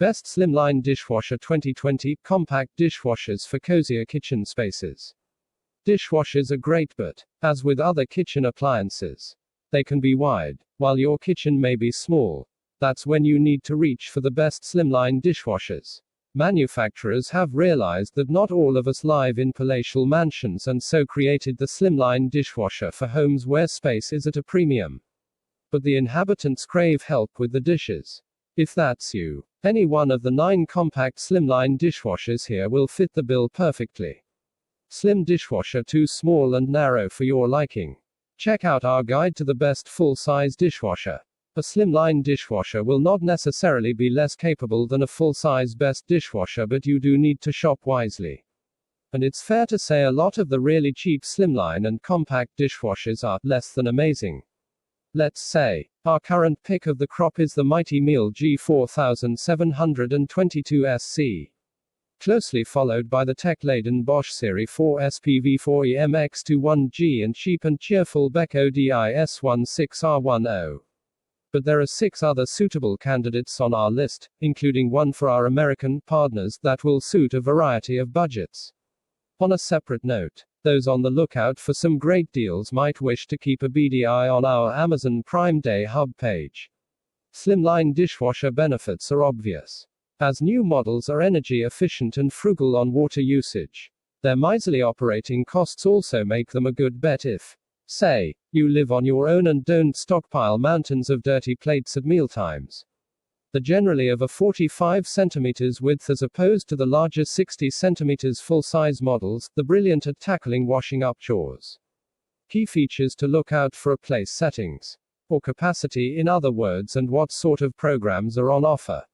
Best Slimline Dishwasher 2020, Compact Dishwashers for Cozier Kitchen Spaces. Dishwashers are great, but, as with other kitchen appliances, they can be wide, while your kitchen may be small. That's when you need to reach for the best slimline dishwashers. Manufacturers have realized that not all of us live in palatial mansions and so created the slimline dishwasher for homes where space is at a premium. But the inhabitants crave help with the dishes. If that's you, any one of the 9 compact slimline dishwashers here will fit the bill perfectly. Slim dishwasher too small and narrow for your liking? Check out our guide to the best full-size dishwasher. A slimline dishwasher will not necessarily be less capable than a full-size best dishwasher, but you do need to shop wisely. And it's fair to say a lot of the really cheap slimline and compact dishwashers are less than amazing. Let's say, our current pick of the crop is the mighty Miele G4722 SC. Closely followed by the tech-laden Bosch Serie 4 SPV4 EMX21G and cheap and cheerful Beko DIS16R10. But there are 6 other suitable candidates on our list, including one for our American partners that will suit a variety of budgets. On a separate note, those on the lookout for some great deals might wish to keep a beady eye on our Amazon Prime Day hub page. Slimline dishwasher benefits are obvious. As new models are energy efficient and frugal on water usage, their miserly operating costs also make them a good bet if, say, you live on your own and don't stockpile mountains of dirty plates at mealtimes. The generally of a 45 cm width as opposed to the larger 60 cm full-size models, the brilliant at tackling washing up chores. Key features to look out for are place settings, or capacity in other words, and what sort of programs are on offer.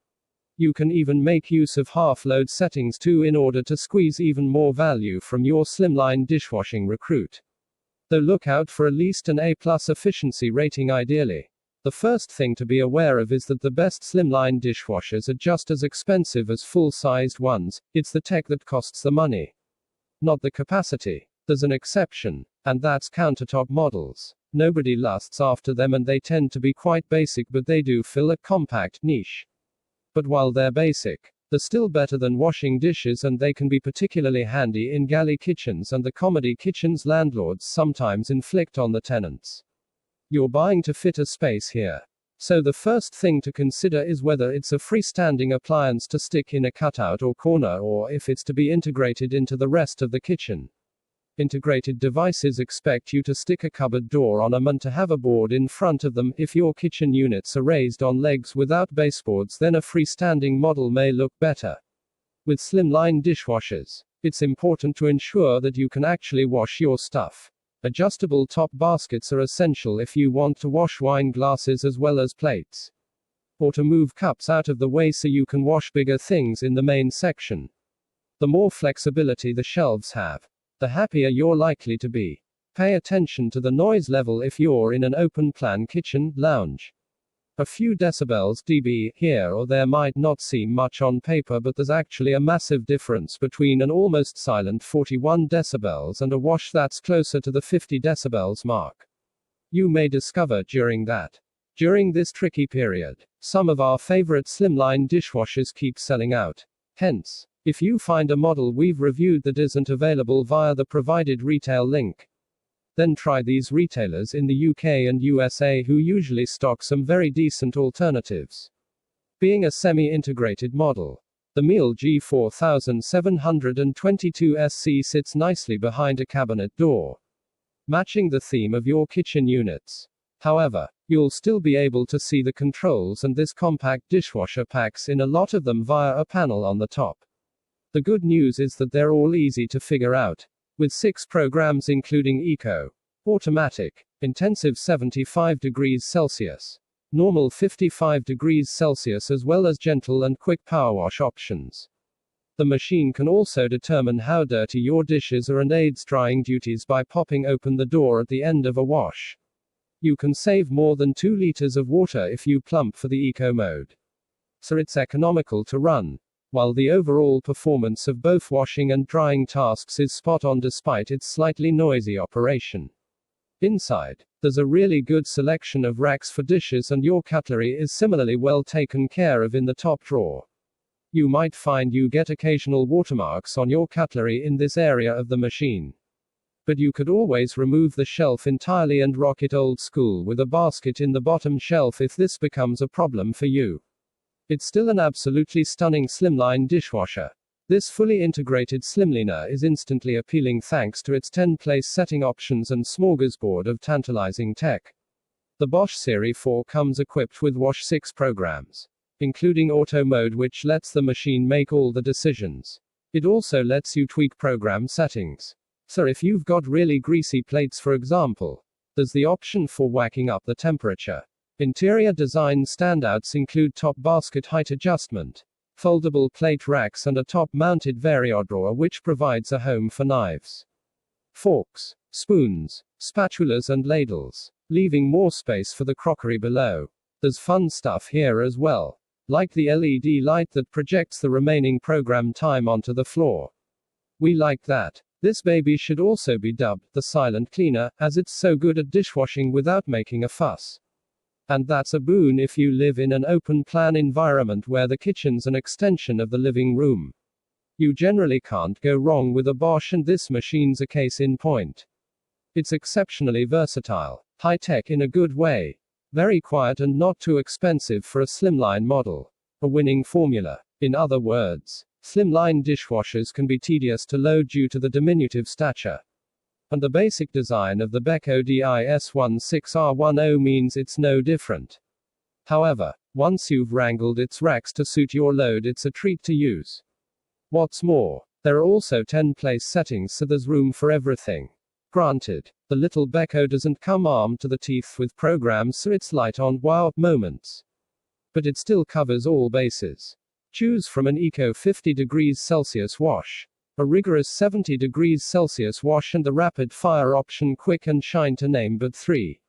You can even make use of half-load settings too in order to squeeze even more value from your slimline dishwashing recruit. Though look out for at least an A+ efficiency rating ideally. The first thing to be aware of is that the best slimline dishwashers are just as expensive as full-sized ones. It's the tech that costs the money, not the capacity. There's an exception, and that's countertop models. Nobody lusts after them and they tend to be quite basic, but they do fill a compact niche. But while they're basic, they're still better than washing dishes, and they can be particularly handy in galley kitchens and the comedy kitchens landlords sometimes inflict on the tenants. You're buying to fit a space here. So the first thing to consider is whether it's a freestanding appliance to stick in a cutout or corner, or if it's to be integrated into the rest of the kitchen. Integrated devices expect you to stick a cupboard door on them and to have a board in front of them. If your kitchen units are raised on legs without baseboards, then a freestanding model may look better. With slimline dishwashers, it's important to ensure that you can actually wash your stuff. Adjustable top baskets are essential if you want to wash wine glasses as well as plates, or to move cups out of the way so you can wash bigger things in the main section. The more flexibility the shelves have, the happier you're likely to be. Pay attention to the noise level if you're in an open-plan kitchen, lounge. A few decibels dB here or there might not seem much on paper, but there's actually a massive difference between an almost silent 41 decibels and a wash that's closer to the 50 decibels mark. You may discover during this tricky period, some of our favorite slimline dishwashers keep selling out. Hence, if you find a model we've reviewed that isn't available via the provided retail link, then try these retailers in the UK and USA who usually stock some very decent alternatives. Being a semi-integrated model, the Miele G4722 SC sits nicely behind a cabinet door, matching the theme of your kitchen units. However, you'll still be able to see the controls and this compact dishwasher packs in a lot of them via a panel on the top. The good news is that they're all easy to figure out, with 6 programs including Eco, Automatic, Intensive 75 degrees Celsius, Normal 55 degrees Celsius, as well as gentle and quick power wash options. The machine can also determine how dirty your dishes are and aids drying duties by popping open the door at the end of a wash. You can save more than 2 liters of water if you plump for the Eco mode. So it's economical to run, while the overall performance of both washing and drying tasks is spot on despite its slightly noisy operation. Inside, there's a really good selection of racks for dishes, and your cutlery is similarly well taken care of in the top drawer. You might find you get occasional watermarks on your cutlery in this area of the machine. But you could always remove the shelf entirely and rock it old school with a basket in the bottom shelf if this becomes a problem for you. It's still an absolutely stunning slimline dishwasher. This fully integrated SLIMLINE is instantly appealing thanks to its 10-place setting options and smorgasbord of tantalizing tech. The Bosch Series 4 comes equipped with Wash 6 programs, including auto mode, which lets the machine make all the decisions. It also lets you tweak program settings. So if you've got really greasy plates, for example, there's the option for whacking up the temperature. Interior design standouts include top basket height adjustment, foldable plate racks, and a top-mounted variodrawer which provides a home for knives, forks, spoons, spatulas and ladles, leaving more space for the crockery below. There's fun stuff here as well, like the LED light that projects the remaining program time onto the floor. We like that. This baby should also be dubbed the silent cleaner, as it's so good at dishwashing without making a fuss. And that's a boon if you live in an open-plan environment where the kitchen's an extension of the living room. You generally can't go wrong with a Bosch, and this machine's a case in point. It's exceptionally versatile, high-tech in a good way, very quiet and not too expensive for a slimline model. A winning formula. In other words, slimline dishwashers can be tedious to load due to the diminutive stature. And the basic design of the Beko DIS16R10 means it's no different. However, once you've wrangled its racks to suit your load, it's a treat to use. What's more, there are also 10-place settings, so there's room for everything. Granted, the little Beko doesn't come armed to the teeth with programs, so it's light on wow moments. But it still covers all bases. Choose from an eco 50 degrees Celsius wash, a rigorous 70 degrees Celsius wash, and the rapid fire option quick and shine, to name but three,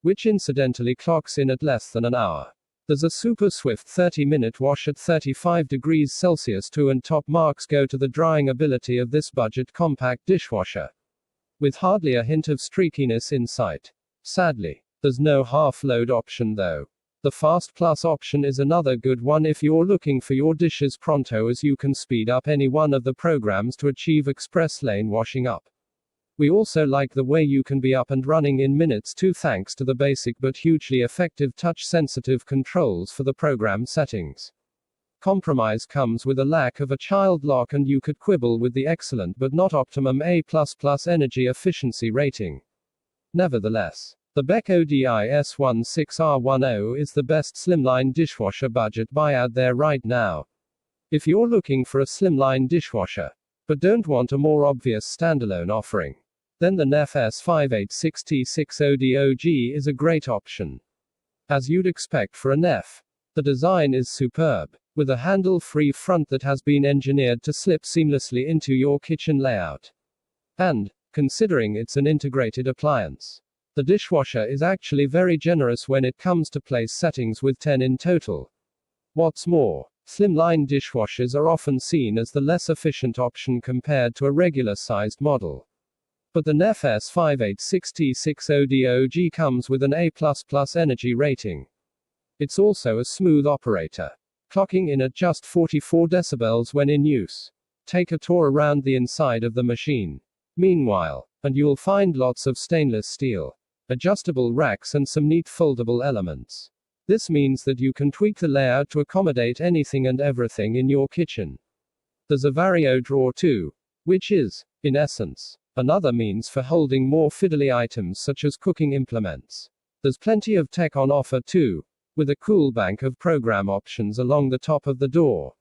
which incidentally clocks in at less than an hour. There's a super swift 30-minute wash at 35 degrees Celsius too, and top marks go to the drying ability of this budget compact dishwasher, with hardly a hint of streakiness in sight. Sadly, there's no half-load option though. The Fast Plus option is another good one if you're looking for your dishes pronto, as you can speed up any one of the programs to achieve express lane washing up. We also like the way you can be up and running in minutes too, thanks to the basic but hugely effective touch-sensitive controls for the program settings. Compromise comes with a lack of a child lock, and you could quibble with the excellent but not optimum A++ energy efficiency rating. Nevertheless, the Beko DIS16R10 is the best slimline dishwasher budget buy out there right now. If you're looking for a slimline dishwasher, but don't want a more obvious standalone offering, then the NEF S586T60DOG is a great option. As you'd expect for a NEF, the design is superb, with a handle-free front that has been engineered to slip seamlessly into your kitchen layout. And, considering it's an integrated appliance, the dishwasher is actually very generous when it comes to place settings, with 10 in total. What's more, slimline dishwashers are often seen as the less efficient option compared to a regular-sized model. But the NEF S586T60DOG comes with an A++ energy rating. It's also a smooth operator, clocking in at just 44 decibels when in use. Take a tour around the inside of the machine, meanwhile, and you'll find lots of stainless steel, adjustable racks, and some neat foldable elements. This means that you can tweak the layout to accommodate anything and everything in your kitchen. There's a vario drawer too, which is, in essence, another means for holding more fiddly items such as cooking implements. There's plenty of tech on offer too, with a cool bank of program options along the top of the door.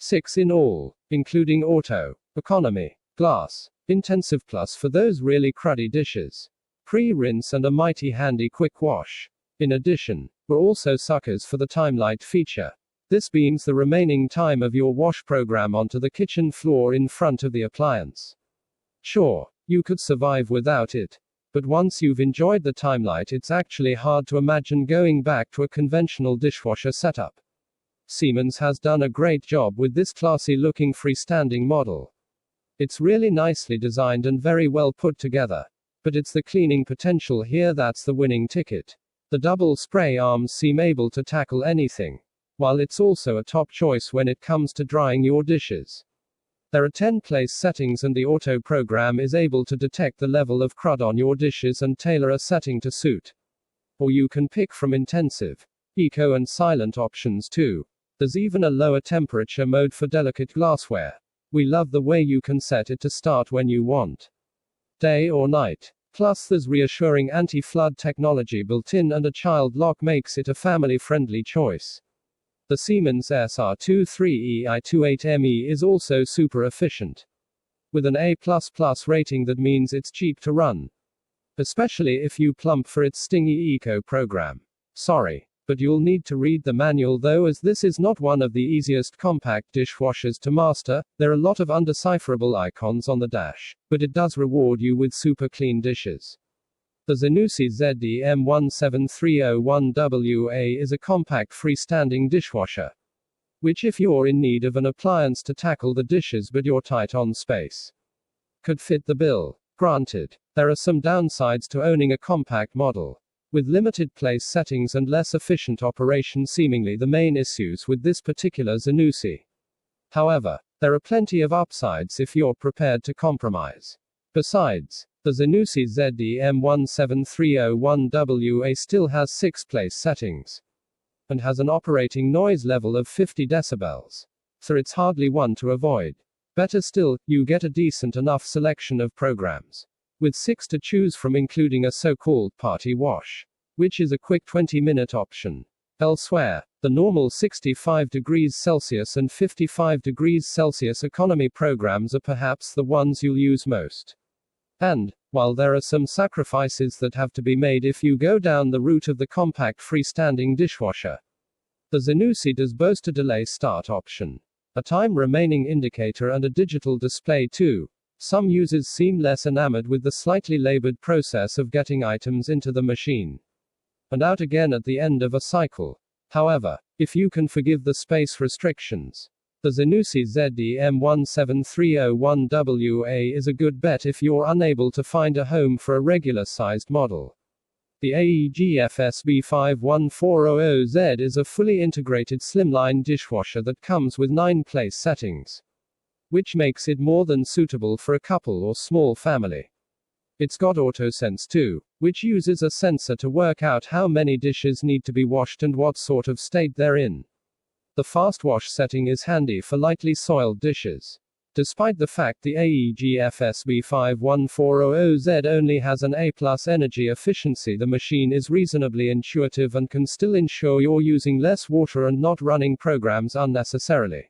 6 in all, including auto, economy, glass, intensive plus for those really cruddy dishes, pre-rinse, and a mighty handy quick wash. In addition, we're also suckers for the timelight feature. This beams the remaining time of your wash program onto the kitchen floor in front of the appliance. Sure, you could survive without it, but once you've enjoyed the timelight, it's actually hard to imagine going back to a conventional dishwasher setup. Siemens has done a great job with this classy-looking freestanding model. It's really nicely designed and very well put together. But it's the cleaning potential here that's the winning ticket. The double spray arms seem able to tackle anything. while it's also a top choice when it comes to drying your dishes. There are 10 place settings and the auto program is able to detect the level of crud on your dishes and tailor a setting to suit. Or you can pick from intensive, eco and silent options too. There's even a lower temperature mode for delicate glassware. We love the way you can set it to start when you want, day or night. Plus there's reassuring anti-flood technology built in and a child lock makes it a family-friendly choice. The Siemens SR23EI28ME is also super efficient. With an A++ rating, that means it's cheap to run. Especially if you plump for its stingy eco program. Sorry, but you'll need to read the manual though, as this is not one of the easiest compact dishwashers to master. There are a lot of undecipherable icons on the dash, but it does reward you with super clean dishes. The Zanussi ZDM17301WA is a compact freestanding dishwasher, which, if you're in need of an appliance to tackle the dishes but you're tight on space, could fit the bill. Granted, there are some downsides to owning a compact model, with limited place settings and less efficient operation seemingly the main issues with this particular Zanussi. However, there are plenty of upsides if you're prepared to compromise. Besides, the Zanussi ZDM17301WA still has 6 place settings, and has an operating noise level of 50 decibels. So it's hardly one to avoid. Better still, you get a decent enough selection of programs, with 6 to choose from, including a so-called party wash, which is a quick 20-minute option. Elsewhere, the normal 65 degrees Celsius and 55 degrees Celsius economy programs are perhaps the ones you'll use most. And, while there are some sacrifices that have to be made if you go down the route of the compact freestanding dishwasher, the Zanussi does boast a delay start option, a time remaining indicator and a digital display too. Some users seem less enamored with the slightly labored process of getting items into the machine and out again at the end of a cycle. However, if you can forgive the space restrictions, the Zanussi ZDM17301WA is a good bet if you're unable to find a home for a regular-sized model. The AEG FSB51400Z is a fully integrated slimline dishwasher that comes with 9 place settings, which makes it more than suitable for a couple or small family. It's got AutoSense too, which uses a sensor to work out how many dishes need to be washed and what sort of state they're in. The fast wash setting is handy for lightly soiled dishes. Despite the fact the AEG FSB51400Z only has an A+ energy efficiency, the machine is reasonably intuitive and can still ensure you're using less water and not running programs unnecessarily.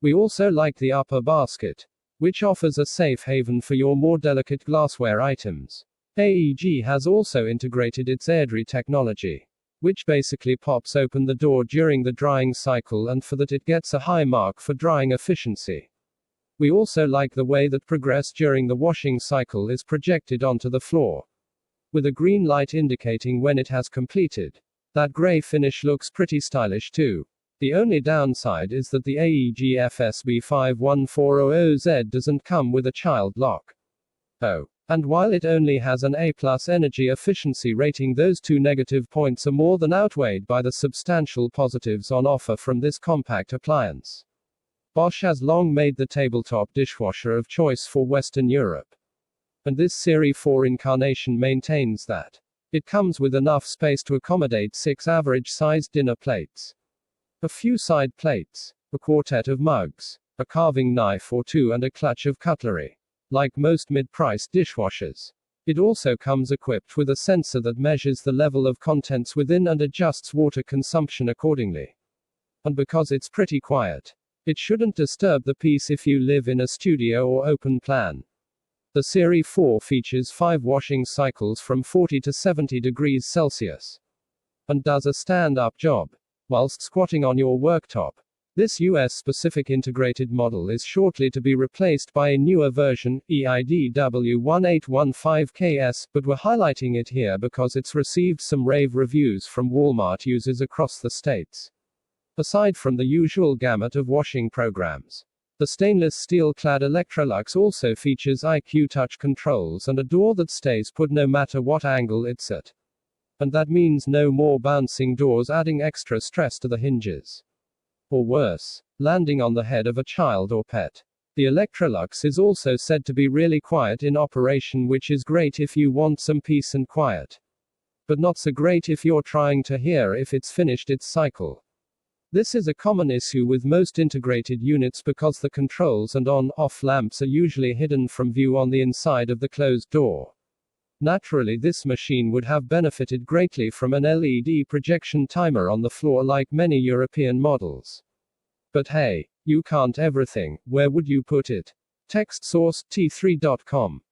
We also like the upper basket, which offers a safe haven for your more delicate glassware items. AEG has also integrated its AirDry technology, which basically pops open the door during the drying cycle, and for that it gets a high mark for drying efficiency. We also like the way that progress during the washing cycle is projected onto the floor, with a green light indicating when it has completed. That gray finish looks pretty stylish too. The only downside is that the AEG FSB51400Z doesn't come with a child lock. Oh. And while it only has an A+ energy efficiency rating, those 2 negative points are more than outweighed by the substantial positives on offer from this compact appliance. Bosch has long made the tabletop dishwasher of choice for Western Europe, and this Series 4 incarnation maintains that. It comes with enough space to accommodate 6 average-sized dinner plates, a few side plates, a quartet of mugs, a carving knife or 2 and a clutch of cutlery. Like most mid-priced dishwashers, it also comes equipped with a sensor that measures the level of contents within and adjusts water consumption accordingly. And because it's pretty quiet, it shouldn't disturb the peace if you live in a studio or open plan. The Series 4 features 5 washing cycles from 40 to 70 degrees Celsius, and does a stand-up job whilst squatting on your worktop. This US-specific integrated model is shortly to be replaced by a newer version, EIDW1815KS, but we're highlighting it here because it's received some rave reviews from Walmart users across the states. Aside from the usual gamut of washing programs, the stainless steel-clad Electrolux also features IQ touch controls and a door that stays put no matter what angle it's at. And that means no more bouncing doors adding extra stress to the hinges. Or worse, landing on the head of a child or pet. The Electrolux is also said to be really quiet in operation, which is great if you want some peace and quiet. But not so great if you're trying to hear if it's finished its cycle. This is a common issue with most integrated units because the controls and on-off lamps are usually hidden from view on the inside of the closed door. Naturally, this machine would have benefited greatly from an LED projection timer on the floor like many European models. But hey, you can't everything, where would you put it? Text source, t3.com.